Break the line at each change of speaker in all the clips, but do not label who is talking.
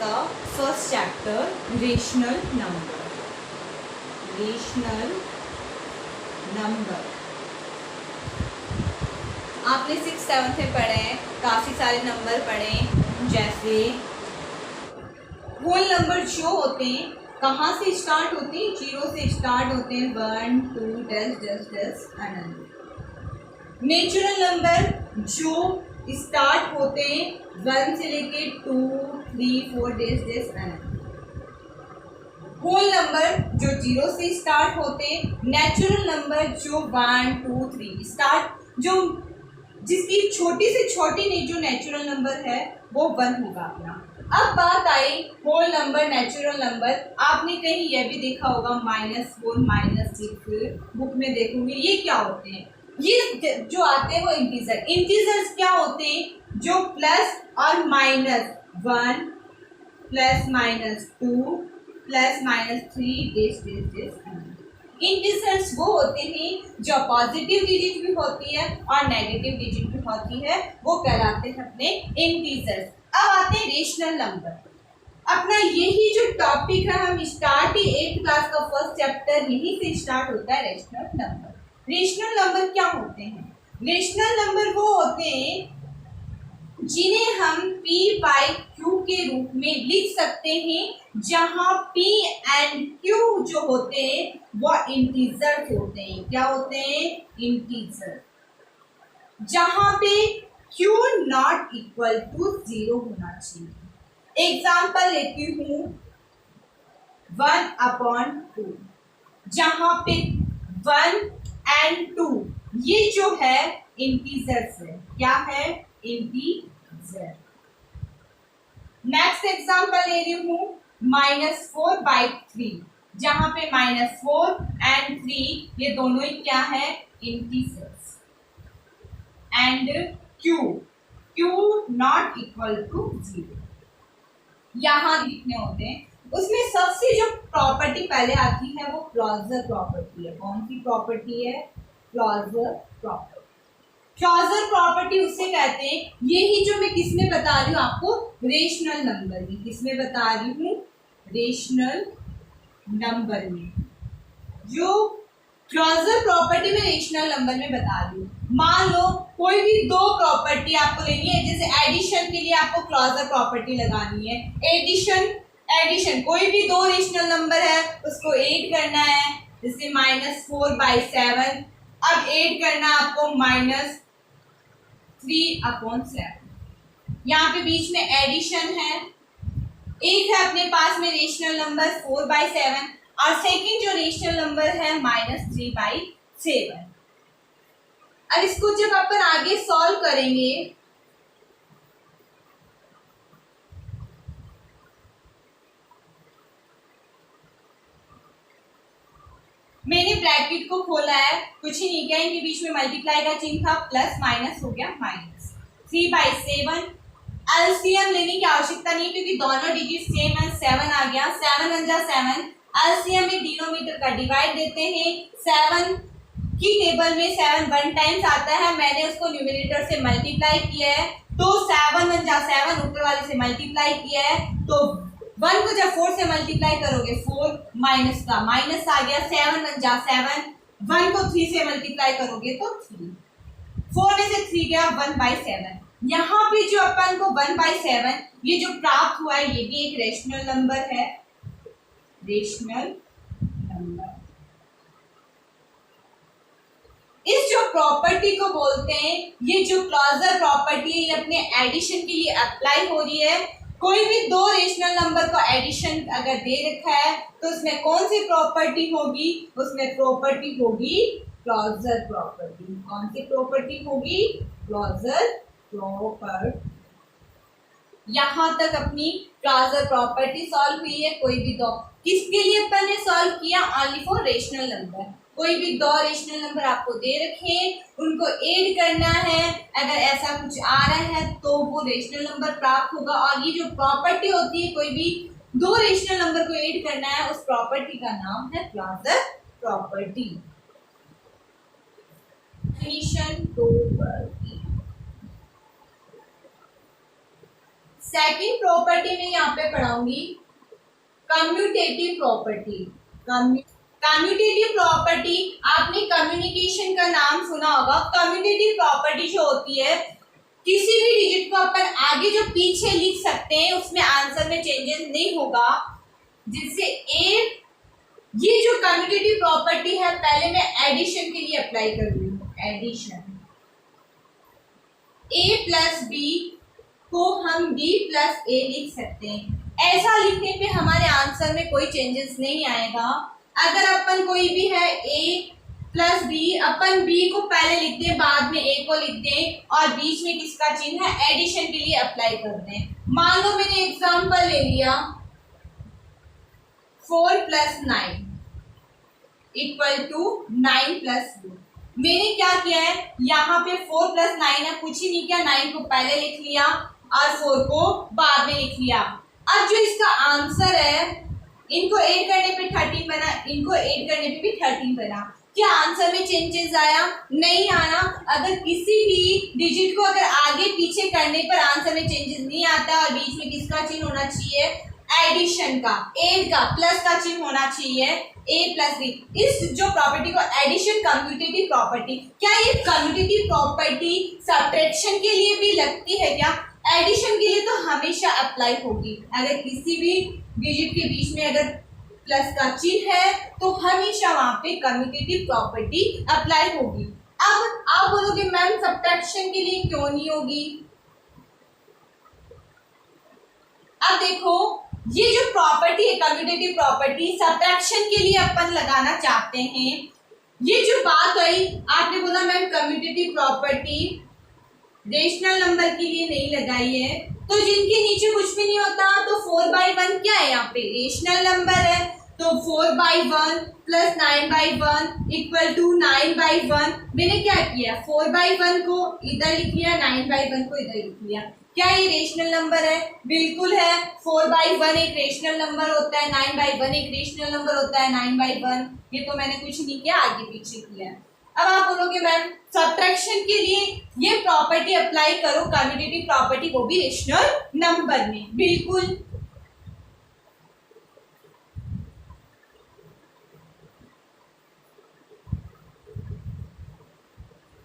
का first chapter rational number. Rational number आपने 6th-7th में पढ़े हैं, काफ़ी सारे नंबर पढ़े हैं, जैसे होल नंबर जो होते हैं कहाँ से स्टार्ट होते हैं, 0 से स्टार्ट होते हैं, 1 2 10 आनंद। नेचुरल नंबर जो स्टार्ट होते हैं 1 से लेके 2 3 4 आनंद। होल नंबर जो 0 से स्टार्ट होते हैं, नेचुरल नंबर जो 1 2 3 स्टार्ट, जो जिसकी छोटी से छोटी जो नेचुरल नंबर है वो 1 होगा अपना। अब बात आई होल नंबर नेचुरल नंबर, आपने कहीं यह भी देखा होगा -4 -6 बुक में देखोगे, ये क्या होते हैं? ये जो आते हैं वो इंटीजर। इंटीजर्स क्या होते हैं? जो प्लस और -1 +-2 +-3 इंटीजर्स वो होते हैं जो पॉजिटिव डिजिट भी होती है और नेगेटिव डिजिट भी होती है, वो कहलाते हैं अपने इंटीजर्स। अब आते हैं रेशनल नंबर। अपना यही जो टॉपिक है, हम स्टार्ट ही 8th क्लास का फर्स्ट चैप्टर यहीं से स्टार्ट होता है, रेशनल नंबर। रेशनल नंबर क्या होते हैं? रेशनल नंबर वो होते हैं जिन्हें हम P बाई Q के रूप में लिख सकते हैं, जहां P एंड Q जो होते हैं वो इंटीजर होते हैं। क्या होते हैं? इंटीजर। जहां पे Q नॉट इक्वल टू 0 होना चाहिए। एग्जाम्पल लेती हूँ 1/2, जहां पे 1 एंड 2 ये जो है इंटीजर्स है। क्या है? इंटीजर। नेक्स्ट एग्जाम्पल ले रही हूँ -4/3, जहां पे -4 एंड 3 ये दोनों ही क्या है? Integers. And Q not equal to 0 यहाँ लिखने होते हैं। उसमें सबसे जो प्रॉपर्टी पहले आती है वो क्लॉजर प्रॉपर्टी है। कौन सी प्रॉपर्टी है? Closure property. क्लॉजर प्रॉपर्टी उससे कहते हैं, यही जो मैं किसमें बता रही हूँ आपको, रेशनल नंबर में। किसमें बता रही हूँ? रेशनल नंबर में। जो क्लॉजर प्रॉपर्टी में रेशनल नंबर में बता रही हूँ। मान लो कोई भी दो प्रॉपर्टी आपको लेनी है, जैसे एडिशन के लिए आपको क्लॉजर प्रॉपर्टी लगानी है। एडिशन कोई भी दो रेशनल नंबर है उसको ऐड करना है, जैसे -4/7। अब ऐड करना आपको -3/7। यहाँ पे बीच में एडिशन है। एक है अपने पास में रेशनल नंबर 4/7 और सेकंड जो रेशनल नंबर है -3/7। अब इसको जब अपन आगे सॉल्व करेंगे, मैंने ब्रैकेट को खोला है, कुछ ही नहीं किया, इनके बीच में मल्टीप्लाई का चिन्ह था, प्लस माइनस हो गया -3/7। एलसीएम लेने की आवश्यकता नहीं क्योंकि दोनों डिजिट सेम है, 7 आ गया। 7 × 7 एलसीएम में डिनोमिनेटर का डिवाइड देते हैं। 7 की टेबल में 7 1 टाइम्स आता है, मैंने उसको न्यूमरेटर से मल्टीप्लाई किया है, तो 7 × 7 ऊपर वाले से मल्टीप्लाई किया है, तो 1 को जब 4 से मल्टीप्लाई करोगे 4 माइनस का माइनस आ गया। 7 × 7 1 को 3 से मल्टीप्लाई करोगे तो 3, 4 में से 3 गया 1/7। यहाँ पे जो अपन को 1/7 ये जो प्राप्त हुआ है ये भी एक रेशनल नंबर है। Rational number. इस जो प्रॉपर्टी को बोलते हैं, ये जो क्लॉजर प्रॉपर्टी है, ये अपने एडिशन के लिए अप्लाई हो रही है। कोई भी दो रेशनल नंबर का एडिशन अगर दे रखा है तो उसमें कौन सी प्रॉपर्टी होगी? उसमें प्रॉपर्टी होगी क्लॉजर प्रॉपर्टी। कौन सी प्रॉपर्टी होगी? Closure property. यहां तक अपनी क्लॉजर प्रॉपर्टी सॉल्व हुई है। कोई भी दो, किसके लिए अपन ने सॉल्व किया? Only for rational number. कोई भी दो रेशनल नंबर आपको दे रखे, उनको ऐड करना है, अगर ऐसा कुछ आ रहा है तो वो रेशनल नंबर प्राप्त होगा। और ये जो प्रॉपर्टी होती है, कोई भी दो रेशनल नंबर को ऐड करना है, उस प्रॉपर्टी का नाम है क्लॉजर प्रॉपर्टी। सेकंड प्रॉपर्टी मैं यहाँ पे पढ़ाऊंगी कम्यूटेटिव प्रॉपर्टी। कम्यूटेटिव प्रॉपर्टी, आपने कम्युनिकेशन का नाम सुना होगा। कम्यूटेटिव प्रॉपर्टी जो होती है, किसी भी डिजिट को अपन आगे जो पीछे लिख सकते हैं उसमें आंसर में चेंजेस नहीं होगा, जिससे ये जो कम्यूटेटिव प्रॉपर्टी है, पहले मैं एडिशन के लिए अप्लाई कर रही हूँ। एडिशन, a प्लस बी को हम b प्लस ए लिख सकते हैं। ऐसा लिखने पे हमारे आंसर में कोई चेंजेस नहीं आएगा। अगर अपन कोई भी है a प्लस बी, अपन b को पहले लिख दें, बाद में a को लिख दें और बीच में किसका चिन्ह है, एडिशन के लिए अप्लाई कर दें। मान लो मैंने एग्जांपल ले लिया 4 प्लस 9 इक्वल टू 9 प्लस 2। मैंने क्या किया है, यहाँ पे 4 प्लस 9 है, कुछ ही नहीं किया, 9 को पहले लिख लिया और 4 को बाद में लिख लिया। अब जो इसका आंसर है, इनको ऐड करने पे 13 बना, इनको ऐड करने पे भी 13 बना। क्या आंसर में चेंजेस आया? नहीं आया। अगर किसी भी डिजिट को अगर आगे पीछे करने पर आंसर में चेंजेस नहीं आता और बीच में किसका चिन्ह होना चाहिए, एडिशन का, एड का, प्लस का चिन्ह होना चाहिए, a प्लस बी। इस जो प्रॉपर्टी को एडिशन कम्यूटेटिव प्रॉपर्टी, क्या ये कम्यूटेटिव प्रॉपर्टी सब्ट्रैक्शन के लिए भी लगती है क्या? एडिशन के लिए तो हमेशा अप्लाई होगी। अगर किसी भी डिजिट के बीच में अगर प्लस का चिन्ह है तो हमेशा वहां पे कम्यूटेटिव प्रॉपर्टी अप्लाई होगी। अब आप बोलोगे मैम सब्ट्रैक्शन के लिए क्यों नहीं होगी? अब देखो, ये जो प्रॉपर्टी है कम्यूटेटिव प्रॉपर्टी, सब्ट्रैक्शन के लिए अपन लगाना चाहते हैं। ये जो बात आई, आपने बोला ma'am commutative property rational number के लिए नहीं लगाई है, तो जिनके नीचे कुछ भी नहीं होता तो 4/1 क्या है, यहाँ पे रेशनल नंबर है, तो 4/1 प्लस 9/1 इक्वल टू 9/1। मैंने क्या किया, 4/1 को इधर लिख लिया, 9/1 को इधर लिख लिया। क्या ये रेशनल नंबर है? बिल्कुल है। 4/1 एक रेशनल नंबर होता है, 9/1 एक रेशनल नंबर होता है। 9/1 ये तो मैंने कुछ नहीं किया, आगे पीछे किया। अब आप बोलोगे मैम सब्ट्रैक्शन के लिए ये प्रॉपर्टी अप्लाई करो, कम्यूटेटिव प्रॉपर्टी, वो भी रेशनल नंबर में। बिल्कुल,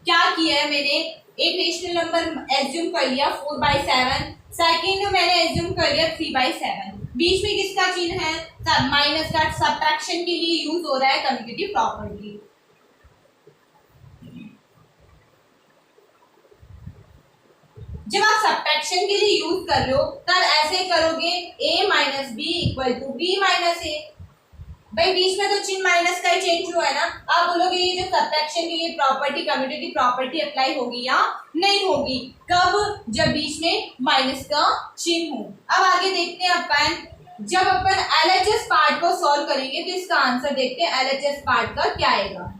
क्या किया है मैंने, एक रेशनल नंबर एज्यूम कर लिया 4/7, सेकेंड मैंने एज्यूम कर लिया 3/7, बीच में किसका चिन्ह है, माइनस का। सब्ट्रैक्शन के लिए यूज हो रहा है कम्यूटेटिव प्रॉपर्टी। जब आप सब्ट्रैक्शन के लिए यूज कर रहे हो तब ऐसे करोगे, a minus B equal to B minus A. भाई बीच में तो चिन्ह माइनस का ही चेंज हुआ है ना। आप बोलोगे ये जो सब्ट्रैक्शन के लिए प्रॉपर्टी कम्यूटेटिव प्रॉपर्टी अप्लाई होगी या नहीं होगी? कब? जब बीच में माइनस का चिन्ह हो। अब आगे देखते हैं अपन, जब अपन LHS पार्ट को सॉल्व करेंगे तो इसका आंसर देखते हैं LHS पार्ट का क्या आएगा।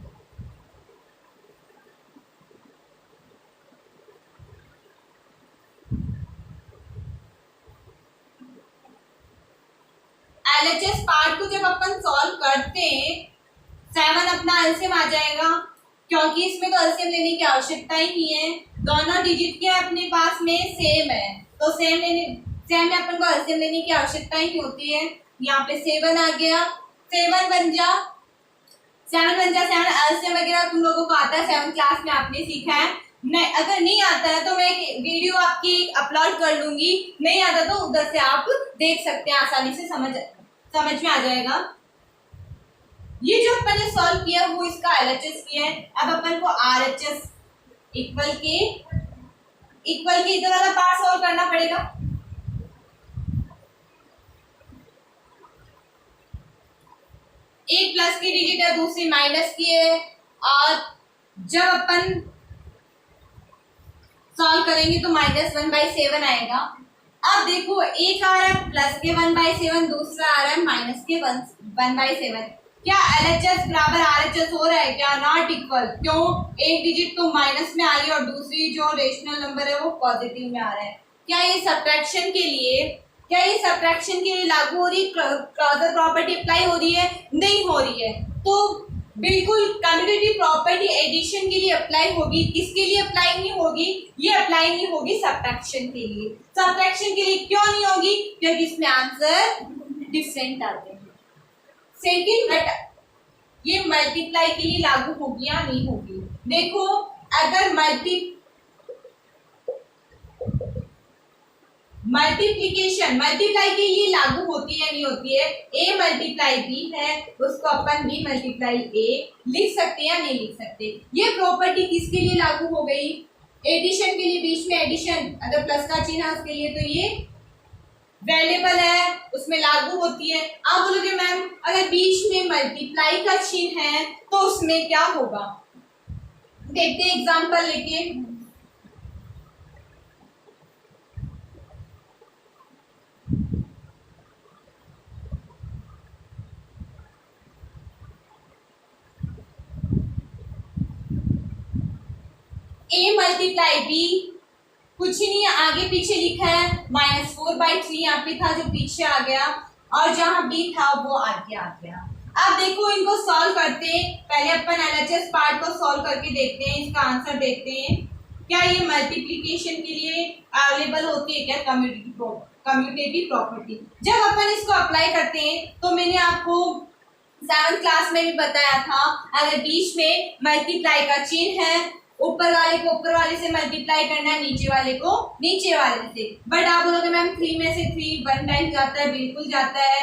LHS पार्ट को जब अपन सॉल्व करते हैं, 7 अपना एलसीएम आ जाएगा, क्योंकि इसमें तो एलसीएम लेने की आवश्यकता ही नहीं है, दोनों डिजिट के अपने पास में सेम है, तो सेम में अपन को एलसीएम लेने की आवश्यकता ही नहीं होती है। यहाँ पे 7 आ गया, 7 बन जा 7 एलसीएम वगैरह तुम लोगों को आता है, 7th क्लास में आपने सीखा है। नहीं, अगर नहीं आता है तो मैं वीडियो आपकी अपलोड कर लूंगी, नहीं आता तो उधर से आप देख सकते हैं, आसानी से समझ में आ जाएगा। ये जो अपन ने सॉल्व किया वो इसका LHS किया है। अब अपन को RHS इक्वल के इधर वाला पार्ट सॉल्व करना पड़ेगा। एक प्लस की डिजिट है, दूसरी माइनस की है, और जब अपन सॉल्व करेंगे तो -1/7 आएगा। अब देखो, एक आ रहा है प्लस के 1/7, दूसरा आ रहा है माइनस के 1/7। क्या LHS बराबर RHS हो रहा है क्या? Not equal. क्यों? एक डिजिट तो माइनस में आ रही है और दूसरी जो रेशनल नंबर है वो पॉजिटिव में आ रहा है। क्या ये सब्ट्रैक्शन के लिए लागू हो रही, क्रॉसर प्रॉपर्टी अप्लाई हो रही है? नहीं हो रही है। तो बिल्कुल कम्यूटेटिव प्रॉपर्टी एडिशन के लिए अप्लाई होगी, किसके लिए अप्लाई नहीं होगी, ये अप्लाई नहीं होगी सब्ट्रैक्शन के लिए। सब्ट्रैक्शन के लिए क्यों नहीं होगी, क्योंकि इसमें आंसर डिफरेंट आते हैं। सेकंड, बट ये मल्टीप्लाई के लिए लागू होगी या नहीं होगी। देखो अगर मल्टीप्लाई के लिए लागू होती है नहीं होती है, ए मल्टीप्लाई बी है उसको अपन बी मल्टीप्लाई ए लिख सकते हैं या नहीं लिख सकते। ये प्रॉपर्टी किसके लिए लागू हो गई, एडिशन के लिए, बीच में एडिशन अगर प्लस का चिन्ह है उसके लिए, तो ये वेरिएबल है उसमें लागू होती है। आप बोलोगे मैम अगर बीच में मल्टीप्लाई का चिन्ह है तो उसमें क्या होगा, देखते हैं एग्जांपल लेके। ए मल्टीप्लाई बी, कुछ ही नहीं है, आगे पीछे लिखा है -4/3 यहाँ पे था जो पीछे आ गया, और जहां बी था वो आगे आ गया। अब देखो इनको सॉल्व करते हैं, पहले अपन एलएचएस पार्ट को सॉल्व करके देखते हैं, इसका आंसर देखते हैं। क्या ये मल्टीप्लिकेशन के लिए अवेलेबल होती है क्या कम्यूटेटिव प्रॉपर्टी। जब अपन इसको अप्लाई करते हैं तो मैंने आपको 7th क्लास में भी बताया था, अगर बीच में मल्टीप्लाई का चिन्ह है, ऊपर वाले को ऊपर वाले से मल्टीप्लाई करना है, नीचे वाले को नीचे वाले से। बट आप बोलोगे मैम 3 में से 3 1 टाइम जाता है, बिल्कुल जाता है।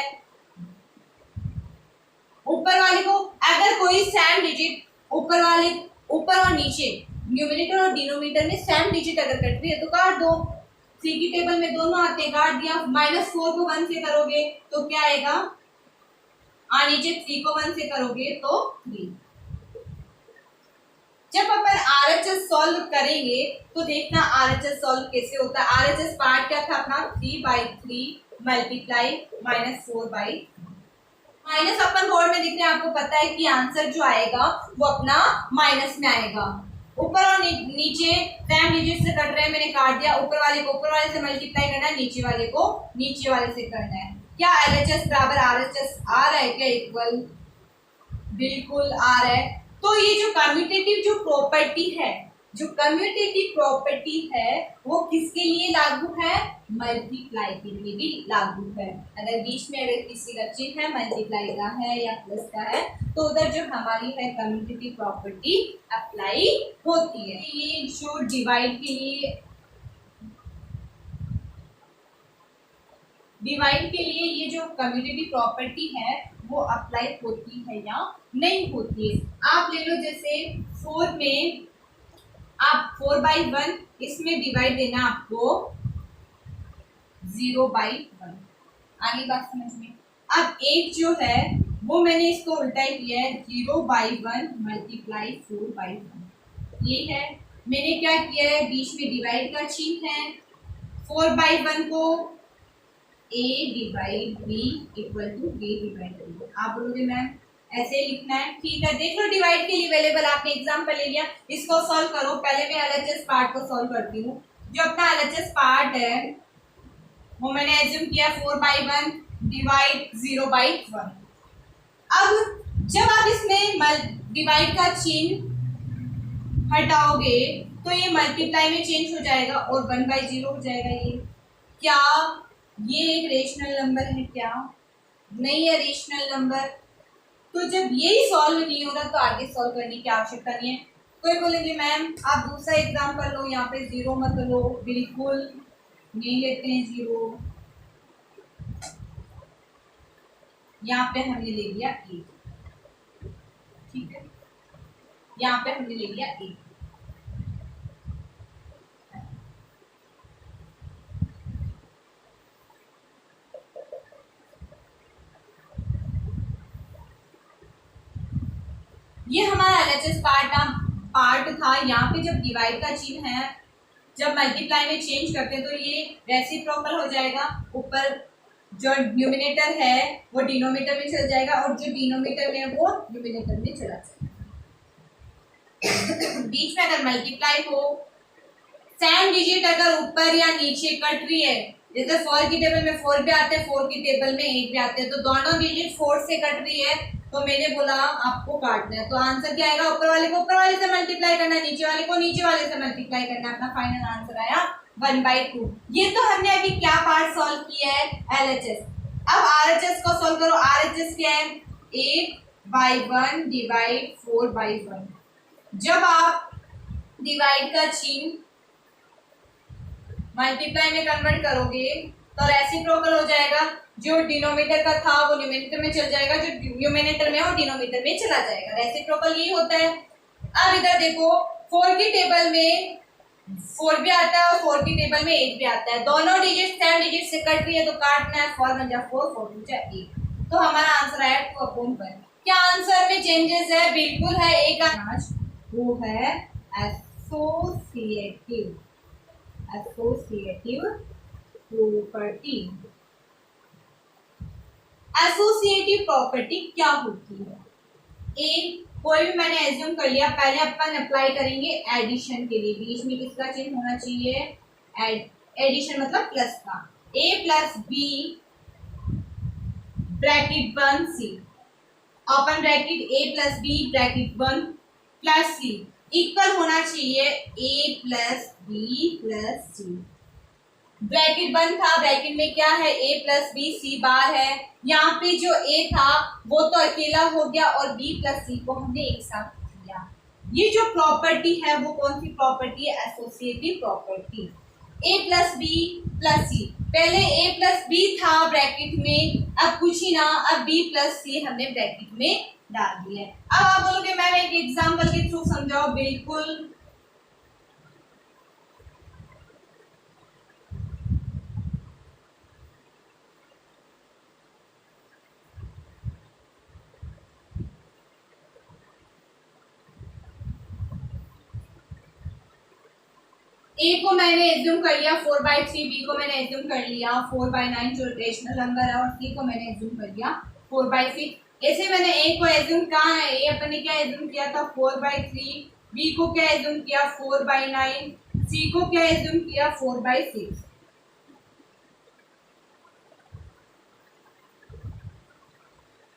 ऊपर वाले को अगर कोई सेम डिजिट ऊपर वाले, ऊपर और नीचे न्यूमरेटर और डिनोमिनेटर में सेम डिजिट अगर कट रही है तो काट दो। सी की टेबल में दोनों आते हैं, काट दिया। -4 को 1 से करोगे तो क्या आएगा, नीचे 3 को 1 से करोगे तो 3। जब अपन आरएचएस सॉल्व करेंगे तो देखना आरएचएस सॉल्व कैसे होता है। आरएचएस पार्ट क्या था अपना, 3/3 मल्टीप्लाई -4/3। माइनस अपन बोर्ड में दिख रहे हैं, आपको पता है कि आंसर जो आएगा वो अपना माइनस में आएगा। ऊपर और नीचे सेम डिजिट से कट रहे हैं, मैंने काट दिया। ऊपर वाले को ऊपर वाले से मल्टीप्लाई करना है, नीचे वाले को नीचे वाले से करना है। क्या एलएचएस बराबर आरएचएस आ रहा है क्या, इक्वल, बिल्कुल आ रहा है। तो ये जो कम्यूटेटिव जो प्रॉपर्टी है, जो कम्यूटेटिव प्रॉपर्टी है वो किसके लिए लागू है, मल्टीप्लाई के लिए भी लागू है। अगर बीच में अगर किसी का चिन्ह है, मल्टीप्लाई का है या प्लस का है, तो उधर जो हमारी है कम्यूटेटिव प्रॉपर्टी अप्लाई होती है। ये जो डिवाइड के लिए ये जो कम्यूटेटिव प्रॉपर्टी है वो अप्लाई होती है या नहीं होती है। आप ले लो जैसे 4 में आप 4/1, इसमें डिवाइड देना आपको 0/1। आगे बात समझ में। अब एक जो है वो मैंने इसको उल्टा ही किया है, 0/1 मल्टीप्लाई 4/1। ये है, मैंने क्या किया है, बीच में डिवाइड का चिन्ह है। 4/1 को a divide b equal to b divide b। आप बोलोगे मैम ऐसे लिखना है, ठीक है। देख लो डिवाइड के लिए अवेलेबल, आपने एग्जांपल ले लिया, इसको सॉल्व करो। पहले मैं एलएचएस पार्ट को सॉल्व करती हूँ। जो अपना एलएचएस पार्ट है वो मैंने एज्यूम किया 4/1 डिवाइड 0/1। अब जब आप इसमें डिवाइड का चिन्ह हटाओगे तो ये मल्टीप्लाई में चेंज हो जाएगा और 1/0 हो जाएगा। ये क्या ये एक रेशनल नंबर है क्या, नहीं है रेशनल नंबर। तो जब यही सॉल्व नहीं हो रहा तो आगे सॉल्व करने की आवश्यकता नहीं है। कोई बोलेंगे मैम आप दूसरा एग्जाम्पल लो, यहाँ पे 0 मत लो, बिल्कुल नहीं लेते हैं 0। यहाँ पे हमने ले लिया 1, ठीक है, यहाँ पे हमने ले लिया 1। ये हमारा एलएचएस पार्ट था। यहाँ पे जब डिवाइड का चिन्ह है, जब मल्टीप्लाई में चेंज करते हैं तो ये रेसिप्रोकल हो जाएगा। ऊपर जो न्यूमिनेटर है वो डिनोमिनेटर में चल जाएगा और जो डिनोमिनेटर में है वो न्यूमिनेटर में चला जाएगा। बीच में अगर मल्टीप्लाई हो, सेम डिजिट अगर ऊपर या नीचे कट रही है, जैसे 4 की टेबल में 4 भी आते हैं, 4 की टेबल में 8 भी आते हैं, तो दोनों डिजिट 4 से कट रही है तो मैंने बोला आपको काटना है, तो आंसर क्या आएगा, ऊपर वाले को ऊपर वाले से मल्टीप्लाई करना, नीचे वाले को नीचे वाले से मल्टीप्लाई करना, अपना फाइनल आंसर आया 1/2। ये तो हमने अभी क्या पार्ट सॉल्व किया है, LHS। अब RHS को सॉल्व करो। RHS क्या है, 8/1 डिवाइड 4/1। जब आप डिवाइड का चिन्ह मल्टीप्लाई में कन्वर्ट करोगे तो रेसिप्रोकल हो जाएगा, जो डिनोमिनेटर का था वो न्यूमरेटर में चल जाएगा, जो न्यूमरेटर में है वो डिनोमिनेटर में चला जाएगा। रेसिप्रोकल यही होता है। अब इधर देखो 4 की टेबल में 4 भी आता है और 4 की टेबल में 8 भी आता है, दोनों डिजिट 7 डिजिट से कट रही है तो काटना है, 4 1 जा 4 4 2 जा 8, तो हमारा आंसर आया 2/1। क्या आंसर में चेंजेस है, बिल्कुल है। एक वो है एसोसिएटिव प्रॉपर्टी। एसोसिएटिव प्रॉपर्टी क्या होती है, एक कोई भी मैंने एज्यूम कर लिया, पहले अपन अप्लाई करेंगे एडिशन के लिए, बीच में किसका चिन्ह होना चाहिए, एडिशन मतलब प्लस का, a plus B bracket 1 C, open bracket a plus B bracket 1 plus C equal होना चाहिए a plus B plus C. Bracket 1 था, ब्रैकेट में क्या है, a प्लस बी सी बार है, यहाँ पे जो a था वो तो अकेला हो गया और b प्लस सी को हमने एक साथ किया। ये जो प्रॉपर्टी है वो कौन सी प्रॉपर्टी है, associative property. a plus B plus C, पहले a प्लस बी था ब्रैकेट में, अब कुछ ही ना, अब b प्लस सी हमने ब्रैकेट में डाल दिया है। अब आप बोलोगे मैम एक एग्जाम्पल के थ्रू समझाओ, बिल्कुल। a को मैंने एज्यूम कर लिया 4/3, b को मैंने एज्यूम कर लिया 4/9 जो रेशनल नंबर है, और c को मैंने एज्यूम कर लिया 4/6। ऐसे मैंने a को एज्यूम कहा है, a अपन ने क्या एज्यूम किया था 4/3, b को क्या एज्यूम किया 4/9, c को क्या एज्यूम किया 4/6।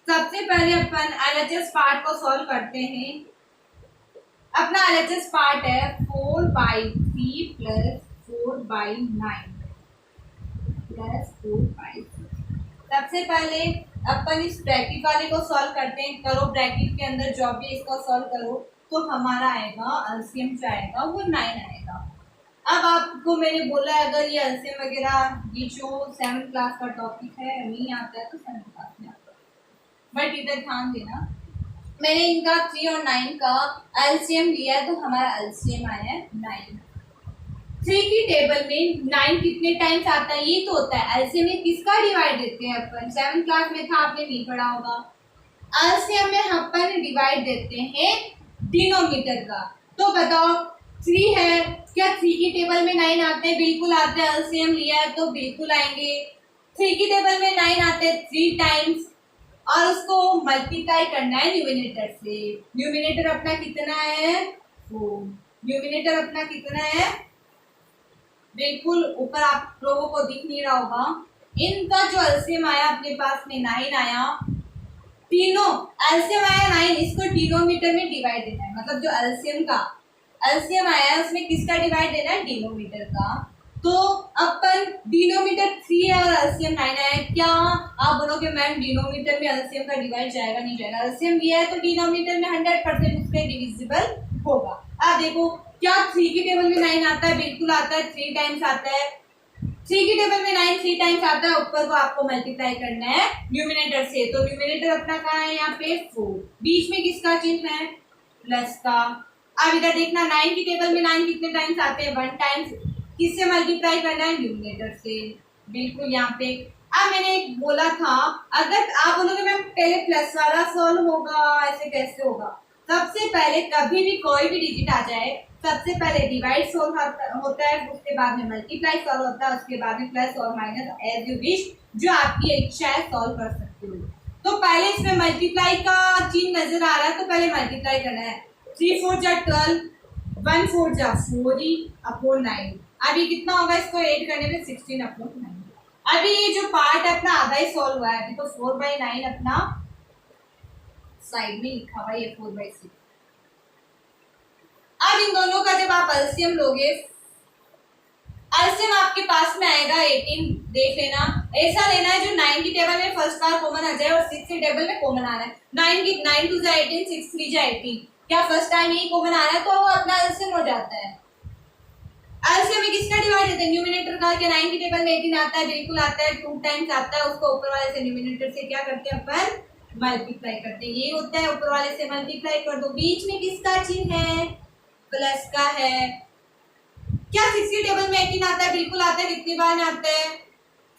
सबसे पहले अपन LHS पार्ट को सॉल्व करते हैं। अपना LHS पार्ट है 4/3 प्लस 4/9 प्लस 4/6। सबसे पहले अपन इस ब्रैकेट वाले को सॉल्व करते हैं, करो ब्रैकेट के अंदर जो भी इसको सॉल्व करो तो हमारा आएगा एलसीएम जो आएगा वो 9 आएगा। अब आपको मैंने बोला है अगर ये एलसीएम वगैरह ये जो 7th क्लास का टॉपिक है नहीं आता है तो 7th क्लास में आता है, बट इधर ध्यान देना मैंने इनका 3 और 9 का एलसीएम लिया है तो हमारा एलसीएम आया है 9। 3 की टेबल में 9 कितने टाइम्स आता है, ये तो होता है एलसीएम में किसका डिवाइड देते हैं अपन, 7th क्लास में था आपने नहीं पढ़ा होगा। एलसीएम में अपन डिवाइड देते हैं डिनोमिनेटर का। तो बताओ 3 है, क्या 3 की टेबल में 9 आते हैं, बिल्कुल आते हैं, एलसीएम लिया है तो बिल्कुल आएंगे। 3 की टेबल में 9 आते हैं 3 टाइम्स और उसको मल्टीप्लाई करना है न्यूमिनेटर से। न्यूमिनेटर अपना कितना है 4, न्यूमिनेटर अपना कितना है, बिल्कुल ऊपर आप लोगों को दिख नहीं रहा होगा। इनका जो एलसीएम आया अपने पास में 9 आया, तीनों एलसीएम आया 9, इसको डिनोमिनेटर में डिवाइड देना है, मतलब जो एलसीएम का एलसीएम आया उसमें किसका डिवाइड देना है, डिनोमिनेटर का। तो अपन डिनोमिनेटर 3 है और एलसीएम 9 है, क्या आप बोलोगे मैम डिनोमिनेटर में एलसीएम का डिवाइड जाएगा नहीं जाएगा, एलसीएम लिया है तो डिनोमिनेटर में 100% उसके डिविजिबल होगा। आप देखो क्या 3 की टेबल में 9 आता है, बिल्कुल आता है, 3 टाइम्स आता है। 3 की टेबल में 9 3 टाइम्स आता है, ऊपर को आपको मल्टीप्लाई करना है न्यूमिनेटर से, तो न्यूमिनेटर अपना कहाँ है यहाँ पे 4, बीच में किसका चिन्ह है प्लस का। अब इधर देखना 9 की टेबल में 9 कितने टाइम्स आते हैं 1 टाइम्स, किससे मल्टीप्लाई करना है न्यूमिनेटर से, बिल्कुल यहाँ पे। अब मैंने बोला था अगर आप बोलोगे मैम पहले प्लस वाला सॉल्व होगा, ऐसे कैसे होगा, सबसे पहले कभी भी कोई भी डिजिट आ जाए सबसे पहले डिवाइड सॉल्व होता है, उसके बाद में मल्टीप्लाई सॉल्व होता है, उसके बाद में प्लस और माइनस एज यू विश, जो आपकी इच्छा है सॉल्व कर सकते हो। तो पहले इसमें मल्टीप्लाई का चिन्ह नजर आ रहा है तो पहले मल्टीप्लाई करना है, 3 4 जा 12, 1 4 जा 4 ही अपॉन 9। अभी कितना होगा, इसको ऐड करने में 16 अपॉन 9। अभी ये जो पार्ट अपना आधा ही सॉल्व हुआ है, अभी तो 4/9 अपना साइड में लिखा हुआ ये 4/6। अब इन दोनों का जब आप एलसीएम लोगे, एलसीएम आपके पास में आएगा 18। देख लेना, ऐसा लेना है जो 9 की टेबल में फर्स्ट बार कॉमन आ जाए और 6 की टेबल में कॉमन आ रहा है। 9 2 जा 18, 6 3 जा 18, क्या फर्स्ट टाइम यही कॉमन आ रहा है तो वो अपना एलसीएम हो जाता है। एलसीएम में किसका डिवाइड होता है? न्यूमरेटर का। क्या 9 की टेबल में 18 आता है? बिल्कुल आता है। 2 टाइम्स आता है, उसको ऊपर वाले से न्यूमरेटर से क्या करते हैं अपन? मल्टीप्लाई करते हैं। ये होता है, ऊपर वाले से मल्टीप्लाई कर दो। बीच में किसका चिन्ह है? प्लस का है। क्या 6 की टेबल में 18 आता है? बिल्कुल आता है। कितनी बार में आता है?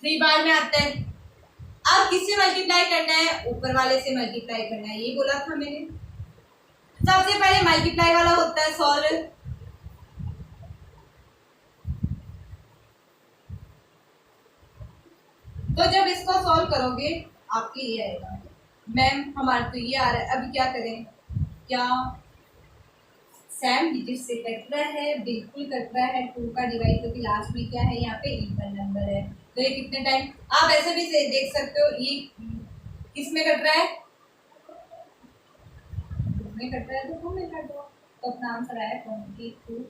3 बार में आता है। अब किससे मल्टीप्लाई करना है? ऊपर वाले से मल्टीप्लाई करना है, ये बोला था मैंने। सबसे पहले मल्टीप्लाई वाला होता है सॉल्व। तो जब इसको सॉल्व करोगे आपके ये आएगा। मैम हमारे तो ये आ रहा है, अभी क्या करें? क्या सेम डिजिट से कट रहा है? बिल्कुल कट रहा है। 2 का डिवाइड क्योंकि लास्ट में क्या है? यहाँ पे इवन नंबर है। तो ये कितने टाइम? आप ऐसे भी देख सकते हो, ये किस में कट रहा है? 2 में कट रहा है तो 2 में कट दो, तो अपना आंसर आया 22।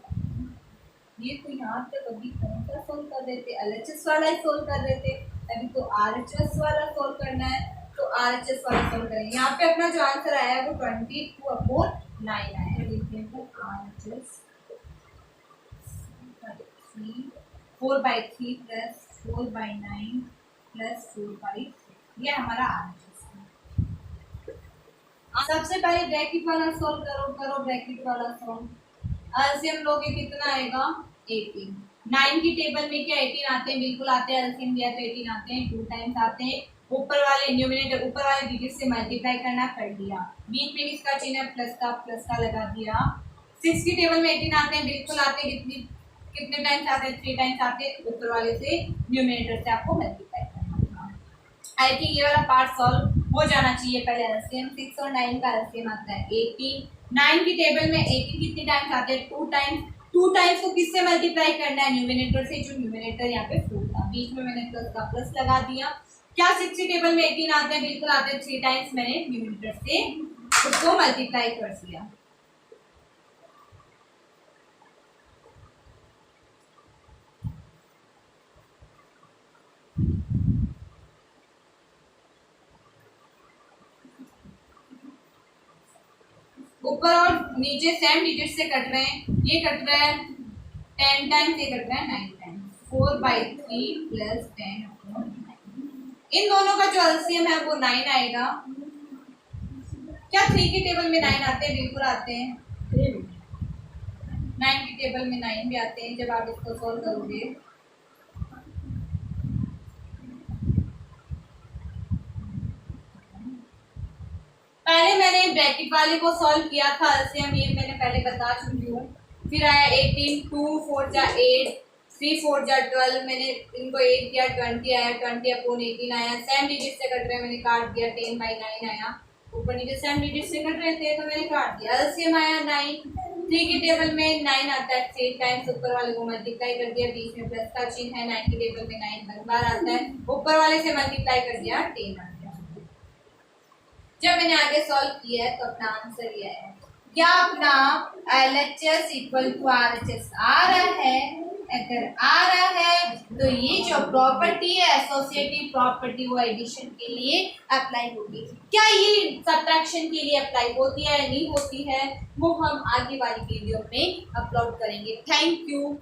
ये तो यहाँ पे कभी कौन सा सोल्व कर देते? एलएचएस वाला ही सोल्व कर देते। अभी तो आरएचएस वाला सोल्व करना है, तो आरएचएस वाला सोल्व करेंगे। यहाँ पे अपना जो आंसर आया है वो 22/9 आया है। देखिए आरएचएस 4/3 प्लस 4/9 प्लस 4/6, ये हमारा आरएचएस है। सबसे पहले ब्रैकेट वाला सोल्व करो ब्रैकेट वाला सोल्व। एलसीएम लोगे कितना आएगा? 18। 9 की टेबल में क्या 18 आते हैं? बिल्कुल आते हैं। एलसीएम दिया तो 18 आते हैं। 2 टाइम्स आते हैं। ऊपर वाले न्यूमरेटर, ऊपर वाले डिजिट से मल्टीप्लाई करना, कर दिया। बीच में किसका चिन्ह है? प्लस का लगा दिया। 6 की टेबल में 18 आते हैं, बिल्कुल आते हैं। कितने टाइम्स आते हैं? 3 टाइम्स आते हैं। ऊपर वाले से न्यूमरेटर से आपको मल्टीप्लाई करना था। आई थिंक ये वाला पार्ट सॉल्व हो जाना चाहिए। पहले एलसीएम 6 और 9 का एलसीएम आता है 18। 9 की टेबल में 18 कितने टाइम्स आते हैं? 2 टाइम्स। 2 टाइम्स को किससे मल्टीप्लाई करना है? न्यूमरेटर से, जो न्यूमरेटर यहाँ पे 4 था। बीच में मैंने प्लस का प्लस लगा दिया। क्या 6 की टेबल में 18 आते हैं? बिल्कुल आते हैं। 3 टाइम्स मैंने न्यूमरेटर से उसको मल्टीप्लाई कर दिया। ऊपर और नीचे सेम डिजिट से कट रहे हैं। ये कट रहा है 10 टाइम्स, ये कट रहा है 9 टाइम्स। 4/3 प्लस 10/9। इन दोनों का जो एलसीएम है वो 9 आएगा। क्या 3 की टेबल में 9 आते हैं? बिल्कुल आते हैं। 9 की टेबल में 9 भी आते हैं जब आप इसको सॉल्व करोगे। पहले मैंने ब्रैकेट वाले को सॉल्व किया था एलसीएम, ये मैंने पहले बता चुकी हूँ। फिर आया 18, 2 4 जा 8, 3 4 जा 12, मैंने इनको 8 दिया, 20 आया, 20/18 आया। सेम डिजिट से कट रहे मैंने काट दिया, 10/9 आया। ऊपर नीचे सेम डिजिट से कट रहे थे तो मैंने काट दिया। एलसीएम आया 9। 3 की टेबल में 9 आता है, 3 टाइम्स ऊपर वाले को मल्टीप्लाई कर दिया। बीच में प्लस का चिन्ह है। 9 की टेबल में 9 हर बार आता है। ऊपर वाले से मल्टीप्लाई कर दिया, 10 आ गया। जब मैंने आगे सॉल्व किया है तो अपना आंसर ये है। क्या अपना LHS इक्वल टू RHS आ रहा है? अगर आ रहा है तो ये जो प्रॉपर्टी है एसोसिएटिव प्रॉपर्टी वो एडिशन के लिए अप्लाई होगी। क्या ये सब्ट्रैक्शन के लिए अप्लाई होती है या नहीं होती है वो हम आगे वाली वीडियो में अपलोड करेंगे। Thank you.